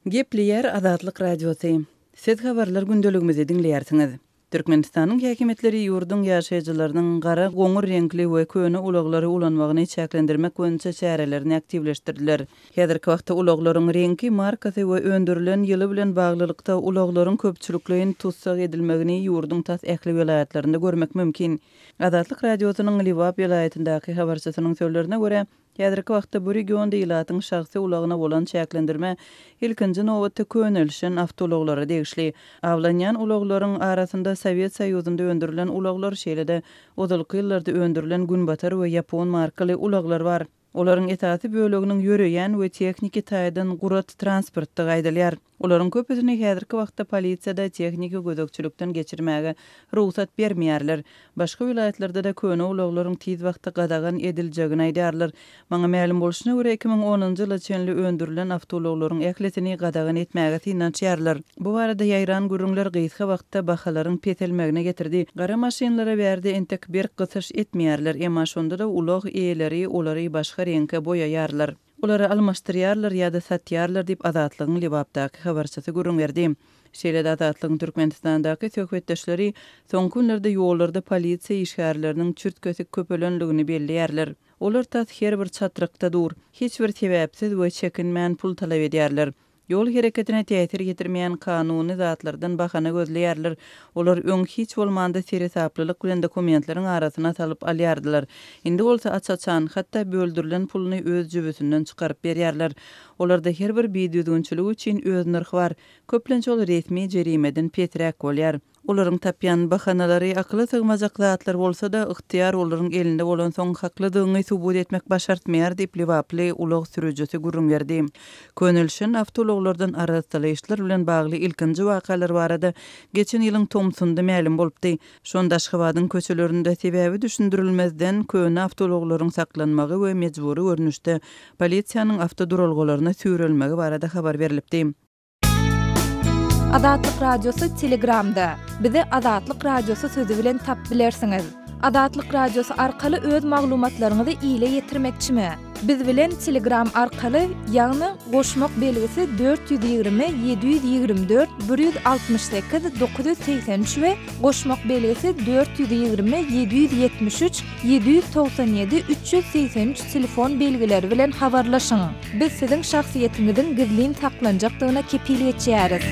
Gepliyer Azatlyk Radiosu. Siz habarlar gündeligimizi dinleýärsiňiz. Türkmenistanyň häkimetleri ýurdun ýaşaýjylarynyň gara goňur reňkli we köne ulaglary ulanmagyny çäklendirmek boýunça çärelerini aktivleşdirdiler. Häzirki wagtda ulaglaryň reňki, markasy we öndürilen ýyly bilen baglylykda ulaglaryň köpçülikliğin tutsak edilmegini ýurdun tas ähli welaýatlarynda görmek mümkin. Azatlyk Radiosynyň Liwap welaýatyndaky habarçysynyň sözlerine görä, häzirki wagtda bu regionda ýylatyň şahsy ulagyna bolan çäklendirme ilkinji nowatda könelişen awtologlara degişli. Awlanýan ulaglaryň arasynda Sowet Soýuzynda öndürilen ulaglar şeýlede ozalky ýyllarda öndürilen Günbatar we Ýapon markaly ulaglar bar. Olaryň esasy böleginiň ýöreýän we tekniki taýdan gurat transportda gaýdalýar. Olaryň köpüsini häzirki wagtda polisiýada tekniki gözekçilikden geçirmäge ruhsat bermeýärler. Başga vilayetlerde de köne ulaglaryň tiz wagtda gadagan ediljegini aýdarlar. Maňa ma'lum bolşuna görä 2010-njy ýyla çenli öndürilen awtologlaryň ählisini gadagan etmäge tinançýarlar. Bu barada ýaýran gürüňler gysga wagtda bahalaryň petelmegine getirdi. Gara maşynlara berdi entek bir gysyş etmeýärler. Emma şonda da ulag eýeleri olary başga reňke boýaýarlar. Olary almaşdyrýarlar ýa-da satýarlar diýip Azatlygyň Liwapdaky habarçysy gürüň berdi. Şeýle-de Azatlygyň Türkmenistandaky söhbetdeşleri soňky günlerde ýollarda polisiýa işgärleriniň çürtgesi köpelenligini belliýärler. Olar tas her bir çatrykda dur, hiç bir sebäpsiz we çekinmän pul talap edýärler. Yol hereketine täsir getirmeýän kanuny zatlardan bahana gözleýärler. Olar öň hiç bolmanda seresaplylyk bilen dokumentleriň arasyna salyp alýardylar. Indi bolsa açaçan, hatda böldürilen puluny öz jübüsünden çykaryp berýärler. Olarda her bir bidiýdüňçüligi üçin öz narhy bar. Köplençe ol resmi jerimeden peträk bolýar. Olaryň tapýan bahanalary akly sygmajak zatlar bolsa da ıhtiýar olaryň elinde bolan soň haklydygyny subut etmek başartmaýar diýip Liwaply ulag sürüjüsi gürrüň berdi. Könelişen awtologlardan araşdyryşlar bilen bagly ilkinji wakalar barada geçen ýylyň Tomsunda ma'lum bolupdy. Şonda Aşgabatyň köçelerinde sebäbi düşündirilmezden köne awtologlaryň saklanmagy we mejburi görnüşde polisiýanyň awtoduralgalaryna sürelmegi barada habar berilipdi. Azatlyk Radiosu Telegramda. Bizi Azatlyk Radiosu sözü bilen tap bilersiňiz. Azatlyk Radiosu arkaly öz maglumatlaryňyzy ýyla ýetirmekçimi? Biz bilen Telegram arkaly ýagny goşmak belgisi 420 724 168 983 we goşmak belgisi 420 773 797 383 telefon belgileri bilen habarlaşyň. Biz siziň şahsiýetiňiziň gizlin saklanjakdygyna kepil etýäris.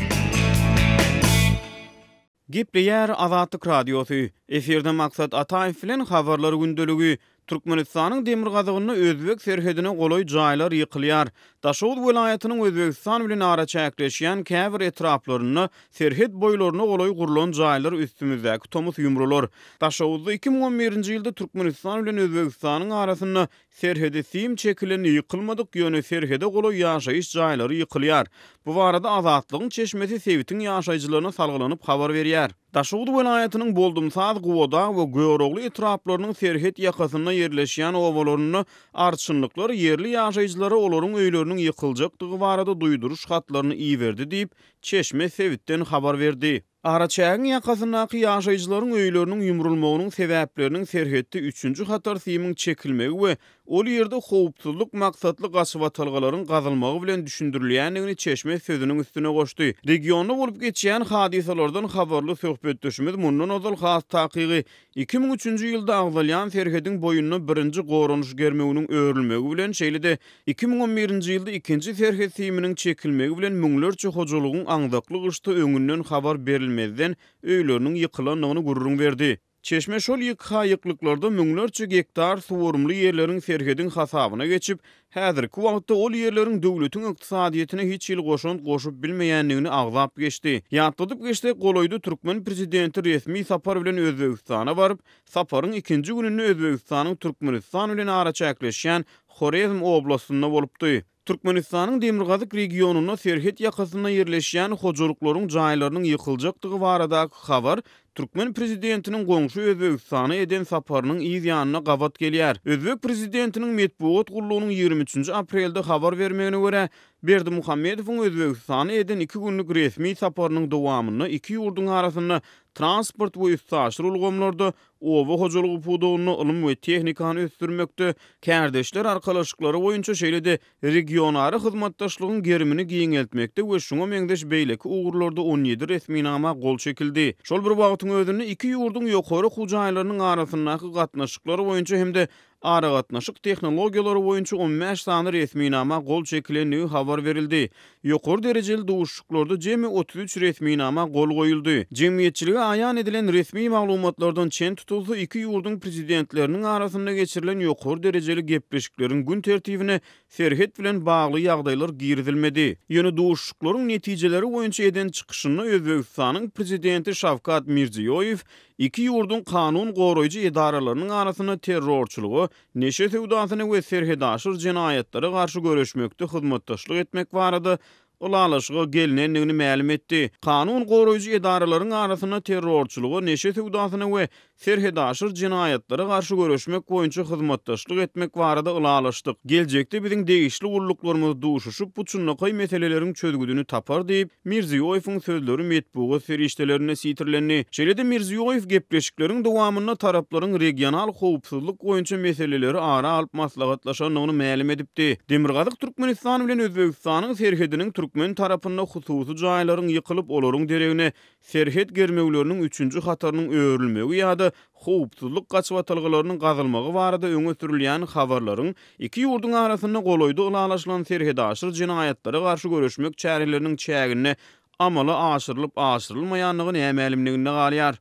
Gepliyer Azatlyk Radiosu. Eferde maksat Ataýew bilen habarlar gündeligi. Türkmenistanyň demir gazygyny Özbek serhedine goloý jaýlar ýykylýar. Daşowut welaýatynyň Özbekistan bilen ara çäkleşýän käbir etraplaryny serhed boýlaryna goloý gurulan jaýlar üstümizdäki tomus ýumrular. Daşowutda 2011-nji ýylda Türkmenistan bilen Özbekistanyň arasyna serhede sim çekilen ýykylmadyk ýöne serhede goloý ýaşaýyş jaýlary ýykylýar. Bu barada Azatlygyň çeşmesi Sewitiň ýaşaýjylaryna salgylanyp habar berýär. Daşowut welaýatynyň Boldumsaz, Guwada we Göwerogly etraplarynyň serhed ýakasyna yerleşýän owalaryny arçynlyklar yerli ýaşaýjylary olaryň öýleriniň ýykyljakdygy barada duýduruş hatlaryny iýberdi diýip Çeşme Sewitden habar berdi. Araçagyň ýakasynaky ýaşaýjylaryň öýleriniň ýumrulmagynyň sebäpleriniň serhetde 3-nji hatar simiň çekilmegi we ol ýerde howpsuzlyk maksatly gaçywatalgalaryň gazylmagy bilen düşündirilýändigini Çeşme sözüniň üstüne goşdy. Regionda bolup geçýän hadisalardan habarly söhbetdeşimiz mundan ozal has takygy 2003-nji ýylda agzalýan serhediň boýunyna birinji goranuş germeginiň öýrilmegi bilen şeýle-de 2011-nji ýylda ikinji serhed siminiň çekilmegi bilen müňlerçe hojalygyň aňdaklyk ışdy öňünden habar berilmezden öýleriniň ýykylandygyny gurrun berdi. Çeşme şol ýyklyklarda müňlerçe hektar suwarymly ýerleriň serhediň hasabyna geçip, häzirki wagtda ol ýerleriň döwletiň ykdysadyýetine hiç ýyl goşup bilmeýänligini agzap geçdi. Ýatladyp geçdi goloýdy Türkmen prezidenti resmi sapar bilen Özbekistana baryp, saparyň ikinji gününde Özbekistanyň Türkmenistan bilen ara çäkleşýän Horezm oblastynda bolupdy. Türkmenistanyň Demirgazyk regionuna serhet ýakasyna yerleşýän hojalyklaryň jaýlarynyň ýykyljakdygy baradaky habar Türkmen prezidentiniň goňşy Özbegistana eden saparynyň ýanyna gawat gelýär. Özbek prezidentiniň medpuat gullugynyň 23 aprelde habar bermegine görä, Berdimuhammedowyň Özbegistana eden 2 günlük resmi saparynyň dowamyny iki ýurduň arasynda transport we üstaşyr ulgamlarda owa hojalygy pudugyny ilm we tehnikany ösdürmekde, kärdeşler arkalaşyklary boýunça şeýlede regionary hyzmatdaşlygyň gerimini giňeltmekde we şoňa meňdeş beýleki ugurlarda 17 resminama gol çekildi. Şol bir wagtyň özünde iki ýurduň ýokary hujaýlarynyň arasyndaky gatnaşyklary boýunça hemde ara gatnaşyk tehnologiýalary boýunça 15 sany resminama gol çekilenligi habar berildi. Ýokary derejeli duşuklarda jemi 33 resminama gol goýuldy. Jemgyýetçiligi aýan edilen resmi maglumatlardan çen tutuldy, iki ýurduň prezidentleriniň arasynda geçirilen ýokary derejeli gepleşikleriň gün tertibine serhet bilen bagly ýagdaýlar girdilmedi. Ýöne duşuklaryň netijeleri boýunça eden çykyşyny Özbegistanyň prezidenti Şavkat Mirziýoýew iki ýurduň kanun goraýjy edaralarynyň arasyna terrorçylygy, neşe sewdasyny we serhedaşyr jinayatlary garşy görüşmekde hyzmatdaşlyk etmek barada ulalaşyga gelinenligini ma'lum etdi. Kanun goraýjy edaralaryň arasyna terrorçylygy, neşe sewdasyny we serhedaşyr jinayatlary garşy görüşmek boýunça hyzmatdaşlyk etmek barada ulalaşdyk. Geljekde biziň degişli urluklarymyz duşuşyp bu çynnaky meseleleriň çözgüdüni tapar diýip Mirziýoýewiň sözleri medpuat feriştelerine sitirlendi. Şeýlede Mirziýoýew gepleşikleriň dowamyna taraplaryň regional howpsuzlyk boýunça meseleleri ara alyp maslahatlaşanyny ma'lum edipdi. Demirgazyk Türkmenistan bilen Özbegistanyň serhediniň Türkmen tarapynda hususy jaýlaryň ýykylyp olaryň deregine serhet germegleriniň 3-nji hatarynyň öwrülmegi ýa-da howpsuzlyk gaçybatylgylarynyň gazylmagy barada öňe sürilýän habarlaryň iki ýurduň arasynda golaýdy ulalaşylan serhedaşyr jinayatlary garşy görüşmek çäreleriniň çägine amala aşyrylmaýanlygy nämälimliginde galýar.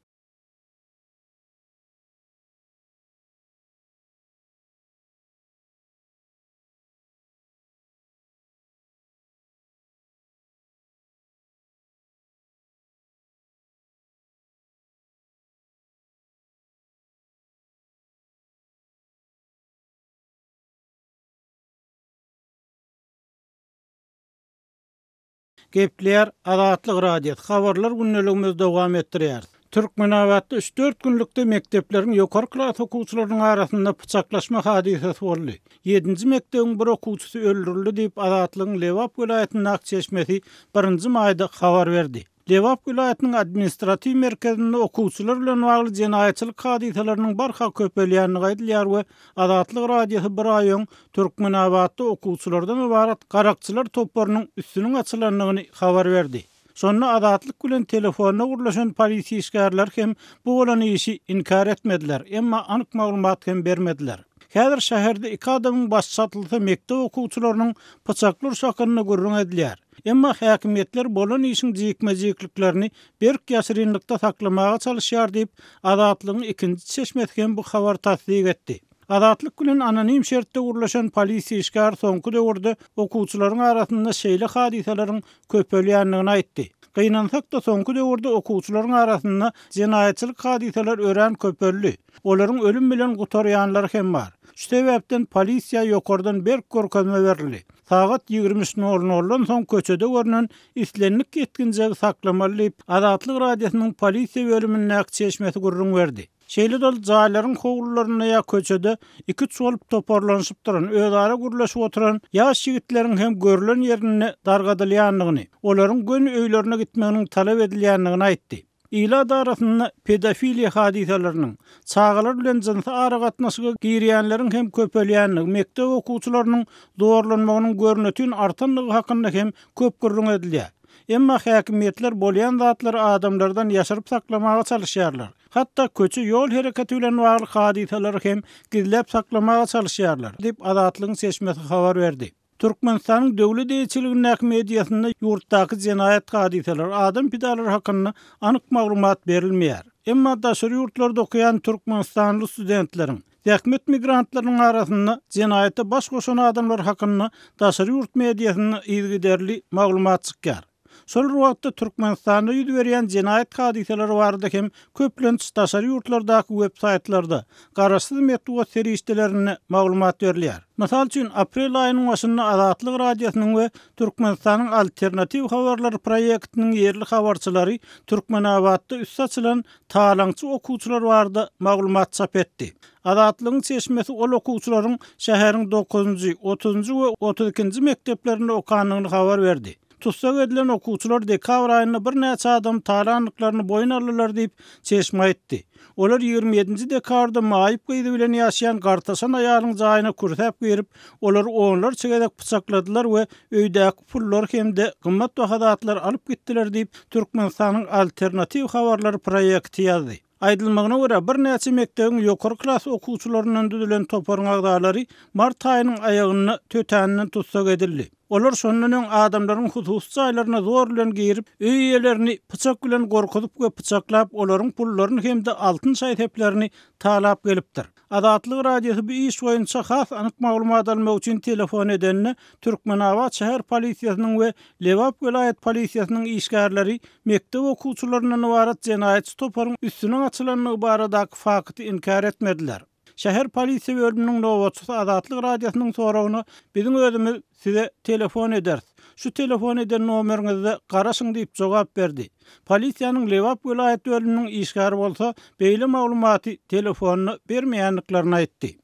Gepler Azatlyk radio habarlar günneligimiz dowam etdirýär. Türkmenawatda 3-4 günlükde mektepleriň ýokary klas okuwçylarynyň arasynda pyçaklaşma hadisesi boldy. 7-nji mektebiň bir okuwçysy öldürildi diýip Azatlygyň Lewap welaýatynyň Akçeşmesi 1-nji maýda habar berdi. Lewap welaýatynyň administrativ merkezinde okuwçylar bilen bagly jenaýatçylyk hadiselerini barha köpelýänini gaýdylýar we Azatlyk radiosy bir aýyň Türkmenawatda okuwçylardan ibarat garakçylar toplarynyň üstüniň açylanlygyny habar berdi. Sonra Azatlyk bilen telefonna gurlaşan polisiýa işgärler hem bu bolan işi inkar etmediler, emma anyk maglumat hem bermediler. Häzir şäherde 2 adamyň baş satylsa mektep okuwçylarynyň pyçaklar şakyny görüň edilýär. Emma häkimetler bolan işin jekmejekliklerini berk ýaşyrynlykda saklamaga çalışýar diýip Azatlygyň ikinji çeşmesi hem bu habar tasdik etdi. Azatlyk bilen anonim şertde gurlaşan polisiýa işgär soňky döwürde okuwçylaryň arasynda şeýle hadiselerin köpelýänligini aýtdy. Gynansak da soňky döwürde okuwçylaryň arasynda jenaýatçylyk hadiseler ören köpelli. Olaryň ölüm bilen gutarýanlary hem bar. Şu sebäpden polisiýa ýokardan berk görkezme berildi. Sagat 20:00'dan soň köçede görünen islenlik ýetginjegi saklamaly diýip Azatlyk radiosynyň polisiýa bölümine Akçeşmesi gurrun berdi. Şeýle dol jaýlaryň howlullaryna ýa köçede iki çolup toparlanyşyp duran, özara gurlaşyp oturan ýaş ýigitleriň hem görülen ýerine dargadylýanlygyny, olaryň gün öýlerine gitmeginiň talap edilýänligini aýtdy. İla darasynda pedofiliýa hadiseleriniň, çağalar bilen jinsy ara gatnaşyga girýänleriň hem köpelýänligi, mektep okuwçylarynyň dowurlanmagynyň görnetiniň artanlygy hakynda hem köp gurrun edilýär. Emma häkimetler bolýan zatlary adamlardan ýaşyryp saklamaga çalışýarlar. Hatda köçü ýol hereketi bilen bagly hadiseleri hem gizläp saklamaga çalışýarlar diýip Azatlygyň seçmesi habar berdi. Türkmenistanyň döwlet eýçiliginiň mediýasynda ýurtdaky jenaýat hadiseleri, adam pidalary hakynda anyk maglumat berilmeýär. Emma daşary ýurtlarda okuyan Türkmenistanly studentleriň, häkimet migrantlarynyň arasynda jenaýata baş goşan adamlar hakynda daşary ýurt mediýasyna ýygyderli maglumat çykýar. Sol ruwatda Türkmenistanda ýüz berýän jinayet hadiseleri barada hem köplenç daşary ýurtlardaky websaytlarda garaşsyz medeniýet serişdelerini maglumat berilýär. Mysal üçin aprel aýynyň başynda Azatlyk radiosynyň we Türkmenistanyň alternativ habarlar proýektiniň ýerli habarçylary Türkmenabatda üst açylan talaňçy okuwçylar barada maglumat çap etdi. Azatlygyň çeşmesi ol okuwçylaryň şäheriň 9-njy, 30-njy we 32-nji mekteplerinde okanlygyny habar berdi. Tutsak edilen okuwçylar dekabr aýynda bir näçe adam talanlyklaryny boyun alırlar diýip çeşme etdi. Olar 27-nji dekabrda Maýyp gyýdy bilen ýaşaýan Gartaşan aýalyň jaýyna kürsep berip, olar onlar çegedek pyçakladylar we öýdäki pullar hemde gymmat bahadatlar alyp gitdiler diýip Türkmenistanyň alternativ habarlar proýekti ýazdy. Aýdylmagyna görä bir näçe mekdebiň ýokary klas okuwçylarynyň düdülen toparyň agdalary mart aýynyň aýagyny tötäninden tutsak edildi. Olar şondan adamlaryň hususy jaýlaryna zor bilen girip, öý ýerlerini pyçak bilen gorkudyp we pyçaklap, olaryň pullaryny hemde altyn şaýteplerini talap gelipdir. Azatlyk radiosy bu iş boýunça has anyk maglumat almak üçin telefon edenini Türkmenabat şäher polisiýasynyň we Lewap welaýat polisiýasynyň işgärleri mektep okuwçylarynyň ibaret jinayetçi toparyň üstüne açylanyny baradaky fakty inkar etmediler. Şäher polisiýa bölüminiň nowatçysy Azatlyk radiosynyň soragyna biziň özümiz size telefon ederiz. Şu telefon eden nomeriňizde garaşyň diýip jogap berdi. Polisiýanyň Lewap welaýat bölüminiň işgäri bolsa, beýle maglumaty telefonyny bermeýänliklaryny aýtdy.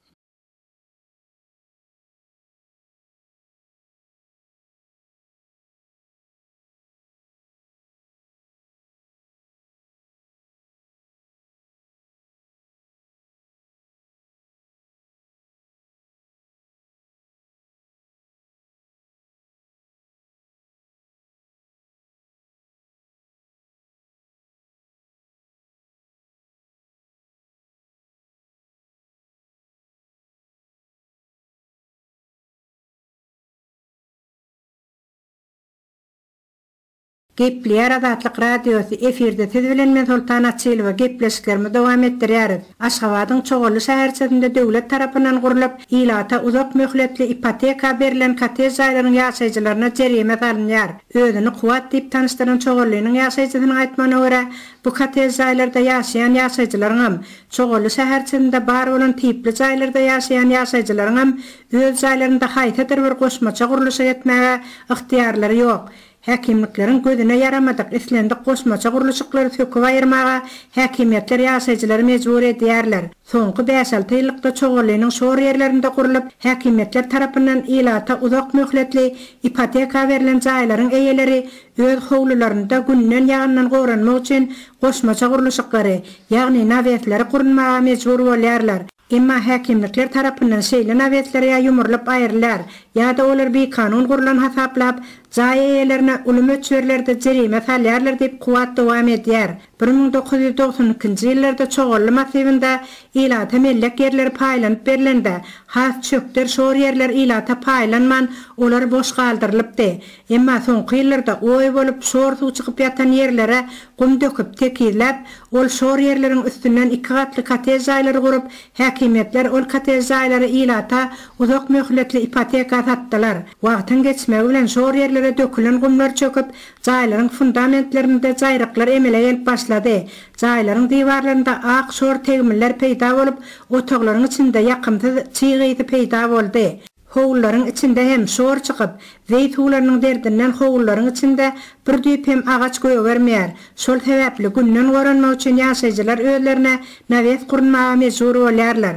Gepler Azatlyk radiosu efirde tezbilenmen Sultan Atçylyga gepleşiklerimi dowam etdirýär. Aşgabatyň Çoğully şäherçesinde döwlet tarapyndan gurulyp, ilata uzak möhletli ipoteka berilen kotej jaýlarynyň ýaşaýjylaryna jerime salynýar. Özüni Kuwat diýip tanıştyran Çoğullynyň ýaşaýjysynyň aýtmagyna görä, bu kotej jaýlarda ýaşaýan ýaşaýjylaryň Çoğully şäherçesinde bar bolan tipli jaýlarda ýaşaýan ýaşaýjylaryň öz jaýlarynda haýtadyr bir goşmaça guruluşa etmäge ihtiýarlary ýok. Häkimliklerin gözüne yaramadyk islendik goşmaça guruluşyklary söküp aýyrmaga häkimetler ýaşaýjylary mejbur edýärler. Soňky 5-6 ýyllykda Çoğullynyň şor ýerlerinde gurulyp, häkimetler tarapyndan ilata uzak möhletli ipoteka berilen jaýlaryň eýeleri öz howlularynda günden ýagyndan gowranmak üçin goşmaça guruluşyklary, ýagny nawetleri gurulmaga mejbur bolýarlar. Emma häkimlikler tarapyndan şeýle nawetleri ýumurlyp aýrylar, ýa-da olar bir kanun gurulan hasaplap, jaýaýlarına ulum öçürlerde jerime salýarlar diýip Kuwat dowam edýär. 1992-nji ýyllarda Çoğully massivinde ilata mellek yerleri paýlanyp berilende, has çökler şor yerler ilata paýlanman, olar boş galdyrylypdy. Emma soňky ýyllarda oý bolup şor suw çykyp ýatan yerlere gum döküp tekizläp, ol şor yerleriň üstünden 2 gatly kotej jaýlary gurup, häkimetler ol kotej jaýlary ilata uzak möhletli ipoteka satdylar. Wagtyň geçmegi bilen şor yerlere dökülen gumlar çöküp, jaýlaryň fundamentlerinde jaýraklar emele gelip başlady. Jaýlaryň diwarlarynda ak şor tegmiller peýda bolup, otoglaryň içinde ýakymsy çygyzy peýda boldy. Howlullaryň içinde hem şor çykyp, zeytularynyň derdinden howlullaryň içinde bir düýp hem agaç göýbermeýär. Şol sebäpli günden goranmak üçin ýaşaýjylar özlerine nawet gurmaga mejbur bolýarlar.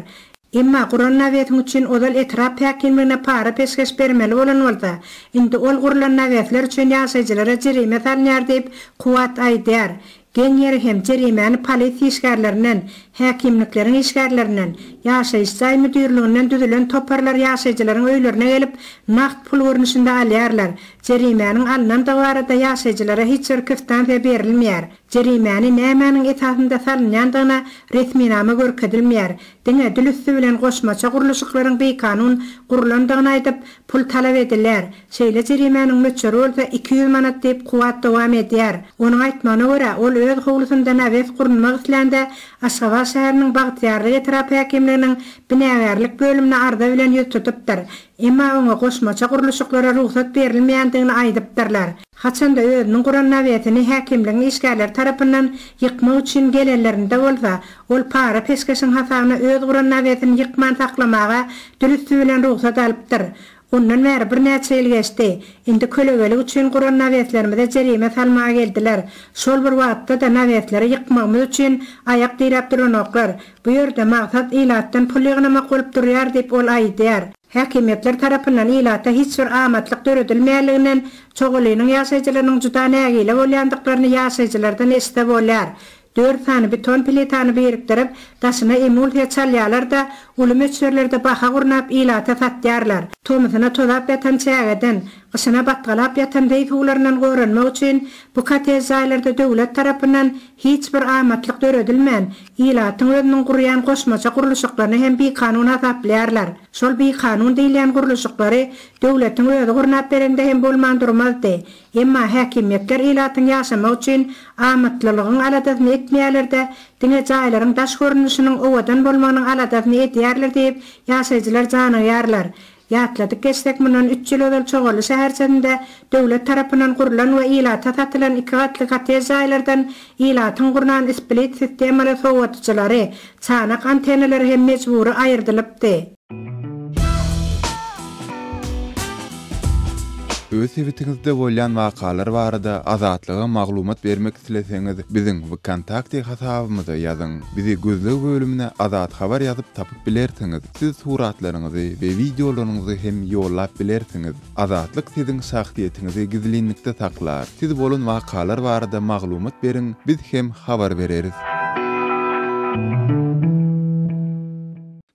Emma guran nawetiň üçin odal etrap häkimligine para peşkeş bermeli bolan bolsa, indi ol gurulan nawetler üçin ýaşaýjylara jerime salynýar diýip Kuwat aýdýar. Gen ýeri hem jerimeni polisiýa işgärlerinden, häkimlikleriň işgärlerinden, ýaşaýyş jaý müdürliginden düzülen toparlar ýaşaýjylaryň öýlerine gelip nakt pul görnüşinde alýarlar. Jerimeniň alynan dawarda ýaşaýjylara hiç bir kyftan berilmeýär. Jerimeni nämäniň esasynda salynýandygyna resminama görkezilmeýär. Diňe dülüsü bilen goşmaça guruluşyklaryň beýkanun gurulandygyny aýdyp pul talap edilýär. Şeýle jerimeniň möçeri bolsa 200 manat diýip Kuwat dowam edýär. Onuň aýtmagyna görä, ol öz howlusynda nawet gurulmak islände Aşgabat Uşağı şäheriniň Bagtyarly etrapy häkimliginiň binägerlik bölümine arda bilen ýüz tutupdyr. Emma oňa goşmaça guruluşyklara ruhsat berilmeýändigini aýdypdyrlar. Haçanda özüniň guran nawetini häkimligiň işgärler tarapyndan ýykmak üçin gelenlerinde bolsa, ol para peşkeşiň hasabyna öz guran nawetini ýykman taklamaga dürüst bilen ruhsat alypdyr. Ondan bäri bir näçe ýyl geçdi. Indi kölegelik üçin guran nawetlerimize jerime salmaga geldiler. Şol bir wagtda da nawetleri ýykmamyz üçin aýak dirap duranoklar. Bu ýerde maksat ilatdan pul ýygnamak bolup durýar diýip ol aýdýar. Häkimetler tarapyndan ilata hiç bir amatlyk döredilmeýänliginden çoğulynyň ýaşaýjylarynyň juda nägile bolýandyklaryny ýaşaýjylardan esde bolýar. 4 tane beton plitany birikdirip, daşyna emulsiýa çalýarlar da, uly meçlerlerde baha gurnap ilata satýarlar. Tomusyna tozap ýatan çägeden, gyşyna batgalap ýatan deýtularyndan goranmak üçin bu katezaýlarda döwlet tarapyndan hiç bir amatlyk döredilmän, ilatyň özüniň gurýan goşmaça guruluşyklaryny hem bir kanun hasaplýarlar. Şol bir kanun diýilen guruluşyklary döwletiň özü gurnap berende hem bolman durmazdy. Emma häkimetler ilatyň ýaşamak üçin amatlylygyň aladasyny etmeýärler-de, diňe jaýlaryň daş görnüşiniň owadan bolmanyň aladasyny etýärler diýip ýaşaýjylar janaýarlar. Ýatladyk geçsek mundan 3 ýyl öňe Çoğaly şäherçesinde döwlet tarapyndan gurulan we ilata satylan 2 gatly katezaýlardan ilatyň gurunan split sistemaly sowatçylary, çanak antenneleri hem mecbury aýyrdylypdy. Öz sebetiňizde bolýan wakalar barada azatlyga maglumat bermek isleseňiz, biziň kontakty hasabymyza ýazyň. Bizi gözlek bölümine azat habar ýazyp tapyp bilersiňiz. Siz suratlaryňyzy we videolaryňyzy hem ýollap bilersiňiz. Azatlyk siziň şahsiýetinizi gizlinlikde saklar. Siz bolan wakalar barada maglumat beriň, biz hem habar bereriz.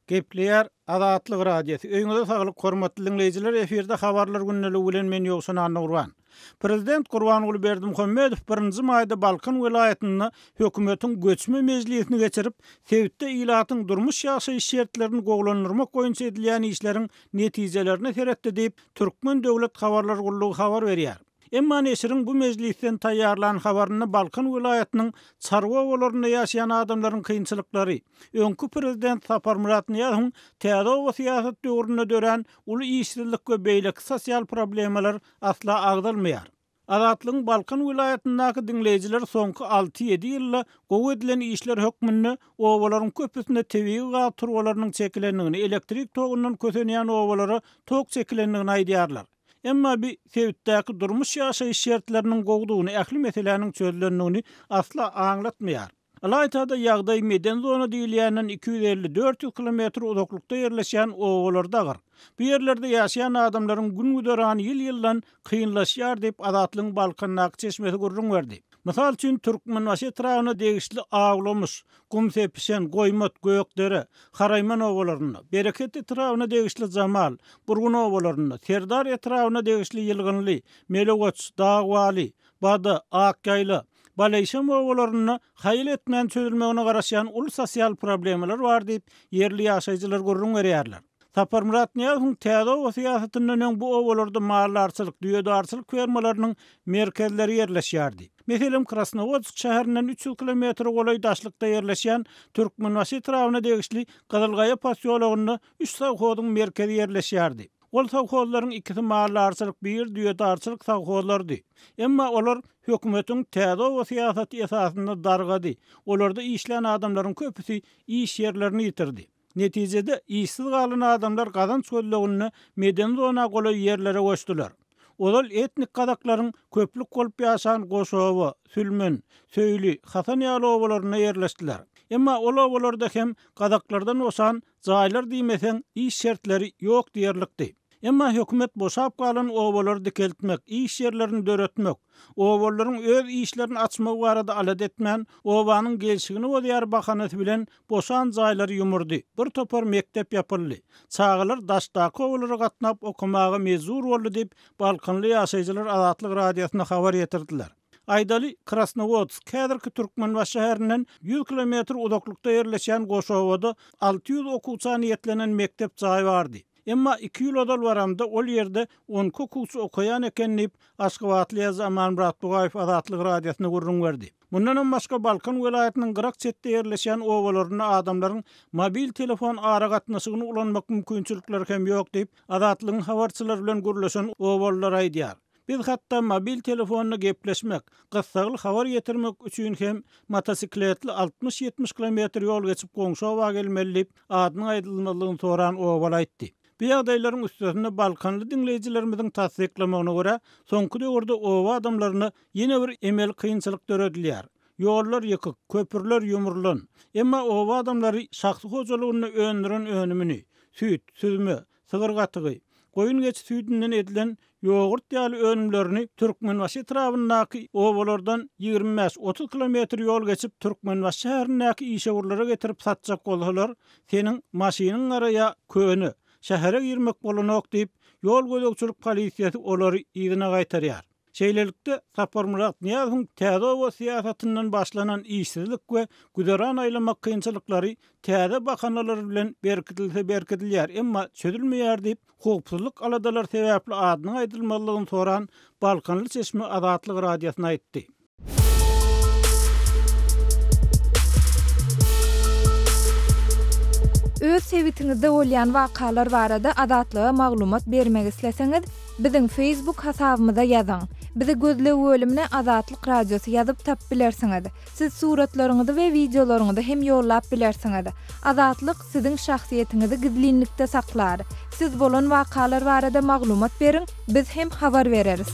Gepleýär Azatlyk radiosu. Öňüňizde saglyk hormatly dinleýijiler, eferde habarlar günneligi bilen men ýoksan Anurwan. Prezident Gurbanuly Berdimuhammedow 1-nji maýda Balkan welaýatyny hökümetiň göçme mejlisine geçirip, Sewitde ilatyň durmuş ýaşaýyş şertlerini goglanyrmak boýunça edilýän işleriň netijelerini seretdi diýip Türkmen Döwlet Habarlar Gurulugy habar berýär. Emma neşiriň bu mejlisden taýýarlanan habaryny Balkan welaýatynyň çarwa owalarynda ýaşaýan adamlaryň kynçylyklary, öňkü prezident Sapar Murat Niýazowyň täze siýasat döwrüne dören uly işsizlik we beýleki sosial problemalar asla agdalmaýar. Azatlygyň Balkan welaýatyndaky dinleýijiler soňky 6-7 ýylda gowy edilen işler hökmünde owalaryň köpüsinde tebigi gaz turwalarynyň çekilendigini, elektrik togundan kösenýän owalara tok çekilendigini aýdýarlar. Emma bir Sewitdäki durmuş ýaşaýyş şertleriniň gowdugyny, ähli meseleniň çözülendigini asla aňlatmaýar. Alaytada ýagdaý meden zona diýilýänden 250-400 kilometr uzaklykda ýerleşýän owalardagyr. Bu ýerlerde ýaşaýan adamlaryň gün-güdäran ýyl-ýyldan kynlaşýar diýip Azatlygyň Balkandaky çeşmesi gurrun berdi. Mysal üçin Türkmenbaşy etrawyna degişli Aglamış, Gumsepişen, Goýmat, Göýekdere, Haraýman owalaryny, Bereket etrawyna degişli Jamal, Burgun owalaryny, Serdar etrawyna degişli Ýylgynly, Melegoç, Dagwaly, Bada, Akgaýly, Balaýşam owalaryny haýyl etmän çözülmegine garaşan uly sosial problemalar bar diýip ýerli ýaşaýjylar gurrun berýärler. Sapar Murat Niýazowyň täze siýasatynyň bu owalarda mallarçylyk, düýedarçylyk fermalarynyň merkezleri ýerleşýärdi. Meselem Krasnovodsk şäherinden 300 kilometr golaý daşlykda ýerleşýän Türkmenbaşy etrawyna degişli Gazylgaýa passiýologunda 3 sowhozyň merkezi ýerleşýärdi. Ol sowhozlaryň ikisi mallarçylyk, bir düýedarçylyk sowhozlardy. Emma olar hökümetiň täze siýasaty esasynda dargady. Olarda işlän adamlaryň köpüsi iş ýerlerini ýitirdi. Netijede işsiz galan adamlar gazanç gözlegini meden zona golaý ýerlere goşdular. Olar etnik gadaklaryň köplük bolup ýaşan Goşowa, Sülmen, Söýli, Hasan ýaly owalaryna ýerleşdiler. Emma owlarda hem gadaklardan osan jaýlar diýmesen iş şertleri ýok diýerlikdi. Emma hökümet boşap galan owalary dikeltmek, iş ýerlerini döretmek, owalaryň öz işlerini açmak barada alat etmän, owanyň gelşigini we ýar bahanasy bilen boşan jaýlary ýumurdy. Bir topar mektep ýapyldy. Çağalar daşdaky owalara gatnap okumagy mezur boldy diýip Balkanly ýaşaýjylar Azatlyk radiosyna habar ýetirdiler. Aýdaly Krasnovodsk häzirki Türkmenbaşy şäherinden 100 kilometr uzaklykda ýerleşýän Goşowada 600 okuwçy niýetlenen mektep jaý bardy. Emma 2 ýyl odal baramda ol ýerde 10 okuwçy okaýan ekenlip Aşgabatly ýazy Amanmurat Bugaýew Azatlyk radiosyna gurrun berdi. Mundan başga Balkan welaýatynyň gyrak çetde ýerleşýän owalaryna adamlaryň mobil telefon ara gatnaşygyny ulanmak mümkinçilikleri hem ýok diýip Azatlygyň habarçylary bilen gürleşen owalar aýdýar. Biz hatta mobil telefonuna gepleşmek, gyssaly habar ýetirmek üçin hem motosikletli 60-70 km ýol geçip goňşy owa gelmelip adyny aýdylmalygyny soran owal aýtdy. Bu ýagdaýlaryň üstünde Balkanly dinleýijilerimiziň tasdiklamagyna görä, soňky döwürde owa adamlaryna ýene bir emel kynçylyk döredilýär. Ýollar ýykyk, köpürler ýumurlan. Emma owa adamlary şahsy hojalygyny öndüren önümini, süýt, süzme, sygyrgatygy, goýun geç süýdünden edilen ýogurt ýaly önümlerini Türkmenbaşy etrafyndaky owalardan 25-30 km ýol geçip Türkmenbaşy şäherindäki işewurlara getirip satjak bolsalar, seniň maşynyň araya köni şähere girmek bolanok diýip ýol gözegçilik polisiýasy olary ýygyna gaýtarýar. Şeýlelikde Saparmurat Niýazowyň täze owa siýasatyndan başlanan işsizlik we güderan aýlamak kynçylyklary täze bakanlar bilen berkitilýär, emma çözülmeýär diýip hukuksyzlyk aladalar sebäpli adyny aýdylmalygyny soran Balkanly Çeşme Azatlyk radiosyna aýtdy. Öz sevitiňizde bolýan wakalar barada Azatlyga maglumat bermek isleseňiz, biziň Facebook hasabymyza ýazyň. Bizi gözlep bölümine Azatlyk radiosu ýazyp tap bilersiňiz. Siz suratlaryňyzy we videolaryňyzy hem ýollap bilersiňiz. Azatlyk siziň şahsiýetiniňizi gizlinlikde saklar. Siz bolan wakalar barada maglumat beriň, biz hem habar bereriz.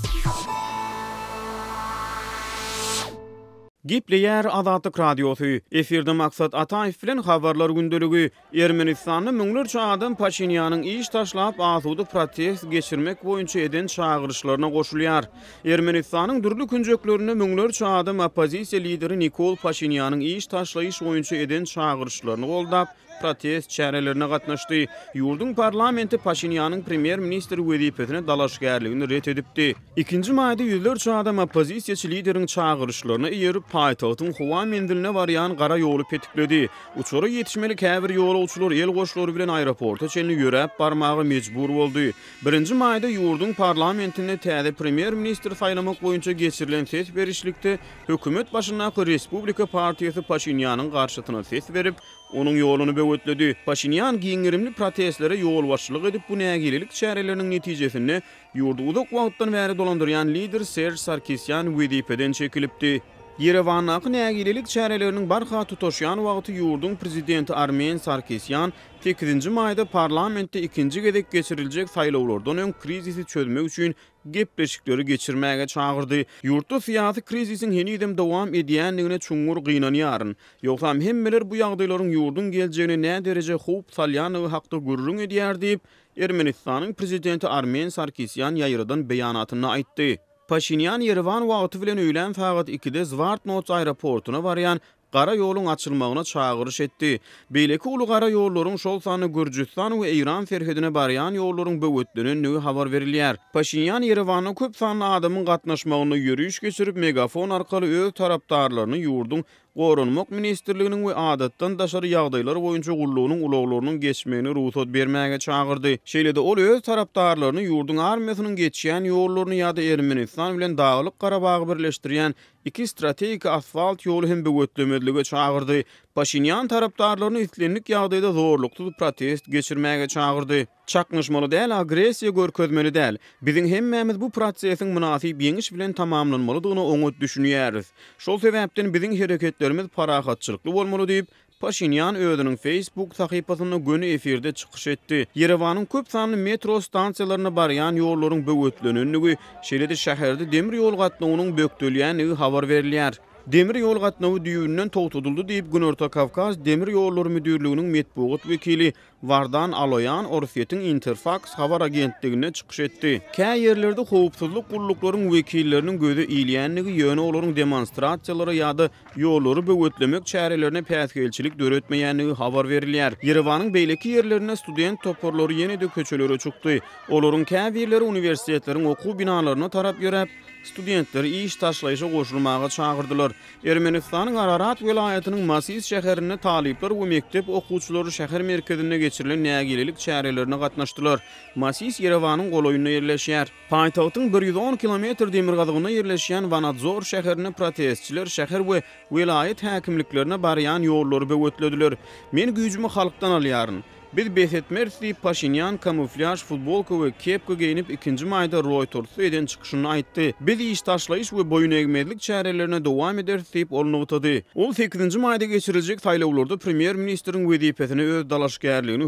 Gepleýär Azatlyk radiosu. Efirde maksat Ataýew bilen habarlar gündeligi. Ermenistanyň müňlerçe adam Paşinýanyň iş taşlap azudy protest geçirmek boýunça eden çağırışlaryna goşulýar. Ermenistanyň dürli künjeklerine müňlerçe adam opozisiýa lideri Nikol Paşinýanyň iş taşlaýyş boýunça eden çağırışlaryny goldap protest çärelerine gatnaşdy. Ýurdun parlamenti Paşinýanyň premier ministri wezipetine dalaşgärligini ret edipdi. 2-nji maýda ýüzlerçe adam opozisiýaçy lideriň çağırışlaryna ýerip paýtagtyň Howa mendiline barýan gara ýoly petikledi. Uçura ýetişmeli käbir ýolawçylar el goşlary bilen aeroporta çenli ýörep barmagy mejbur boldy. 1-nji maýda ýurdun parlamentine täze premier ministr saýlamak boýunça geçirilen ses berişlikde hökümet başyndaky Respublika partiýasy Paşinýanyň garşytyna ses berip onun ýoluny böwütledi. Paşinýan giňirimli protestlere ýol başçylyk edip bu nägililik çäreleriniň netijesini ýurdu uzak wagtdan bäri dolandyrýan lider Serge Sarkisyan wezipeden çekilipdi. Yerevannaky nägililik çäreleriniň barha tutaşýan wagty ýurdun prezidenti Armen Sarkisyan 8-nji maýda parlamentde 2-nji gezek geçiriljek saýlawlardan öň krizisi çözmek üçin gepleşikleri geçirmäge çağırdy. Ýurtda syýasy krizisiň henidem dowam edýändigine çuňur gynanýaryn. Ýogsam hemmeler bu ýagdaýlaryň ýurdun geljegine nä derece howp salýanyny hakda gürrüň edýär diýip Ermenistanyň prezidenti Armen Sarkisyan ýaýradan beýanatyny aýtdy. Paşinyan Yerevan wagty bilen öýlen saat 2-de Zvartnots aeroportuna barýan gara ýoluň açylmagyna çağırış etdi. Beýleki uly gara ýollaryň şol sany Gürjistan we Iran ferhedine barýan ýollaryň böwetlenini habar berilýär. Paşinyan Yerewanyň köp sanly adamyň gatnaşmagyna ýürüýüş geçirip megafon arkaly öz tarapdarlaryny ýurdun Gorunmak ministrliginiň we adatdan daşary ýagdaýlar boýunça gullugynyň ulaglarynyň geçmegine ruhsat bermäge çağırdy. Şeýlede ol öz tarapdarlaryny ýurdun armiýasynyň geçýän ýollaryny ýa-da Ermenistan bilen Daglyk Garabagy birleşdirýän 2 strategik asfalt ýoly hem böwetlemedlige çağırdy. Paşinyan tarapdarlaryny islenlik ýagdaýda zorlukly protest geçirmäge çağırdy. Çaknaşmaly däl, agresiýa görkezmeli däl. Biziň hemmämiz bu prosesiň munasyp ýeňiş bilen tamamlanmalydygyny oňat düşünýäris. Şol sebäpden biziň hereketlerimiz parahatçylykly bolmaly diýip Paşinyan özüniň Facebook sahypasyna göni efirde çykyş etdi. Yerewanyň köp sanly metro stansiýalaryna barýan ýollaryň böwetlenenligi, şeýlede şäherde demir ýol gatnawynyň bökdelýänligi habar berilýär. Demir ýol gatnawy düýünden togtudyldy diýip Günorta Kavkaz Demir ýollary müdürliginiň medpugat wekili Vardan Aloyan Orfetiň Interfax habar agentligine çykyş etdi. Kä ýerlerde howpsuzlyk gulluklarının wekilleriniň gözi iýilýänligi ýöne olaryň demonstrasiýalara ýa-da ýollary böwetlemek çärelerine päsgelçilik döretmeýänligi habar berilýär. Yerewanyň beýleki ýerlerine student toporlary ýene-de köçelere çykdy. Olaryň kä ýerleri uniwersitetleriň okuw binalaryna tarap ýörep, studentleri iş taşlayışa goşulmaga çağırdylar. Ermenistanyň Ararat welaýatynyň Masis şäherine talipler we mektep okuwçylary şäher merkezine geçirilen nägililik çärelerine gatnaşdylar. Masis Yerewanyň goloýuna ýerleşýär. Paýtagtyň 110 kilometr demirgazygyna ýerleşýän Vanadzor şäherine protestçiler şäher we welaýat häkimliklerine barýan ýollary böwütlediler. Men güýjümi halkdan alýaryn. Biz Besetmersi Paşinyan kamuflaj futbolka we kepka giyinip 2-nji maýda Reuters'a eden çykyşyny aýtdy. Biz iş taşlaýyş we boyun egmezlik çärelerine dowam ederiz diýip olnugtady. Ol 8-nji maýda geçiriljek saýlawlarda premier ministriň wezipetini öz dalaşgärligini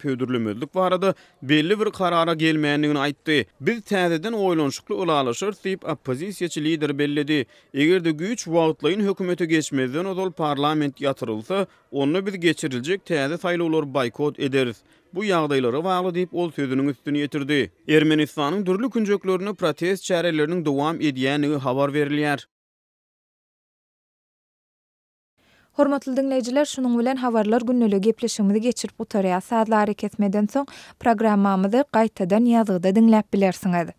hödürlemezlik barada belli bir karara gelmeýändigini aýtdy. Biz täzeden oýlanşykly ulalaşyr diýip oppozisiýaçy lider belledi. Egerde güýç wagtlaýyn hökümete geçmezden ozal parlament ýatyrylsa, onu biz geçiriljek täze saýlawlar boykot ederiz. Bu ýagdaýlara bagly diýip ol sözüniň üstüne ýetirdi. Ermenistanyň dürli künjeklerini protest çäreleriniň dowam edýändigi habar berilýär. Hormatly dinleýijiler, şunuň bilen habarlar günnälik gepleşigimizi geçirip utarýar. Saatlar ketmeden soň programmamyzy gaýtadan ýazgyda dinläp bilersiňiz.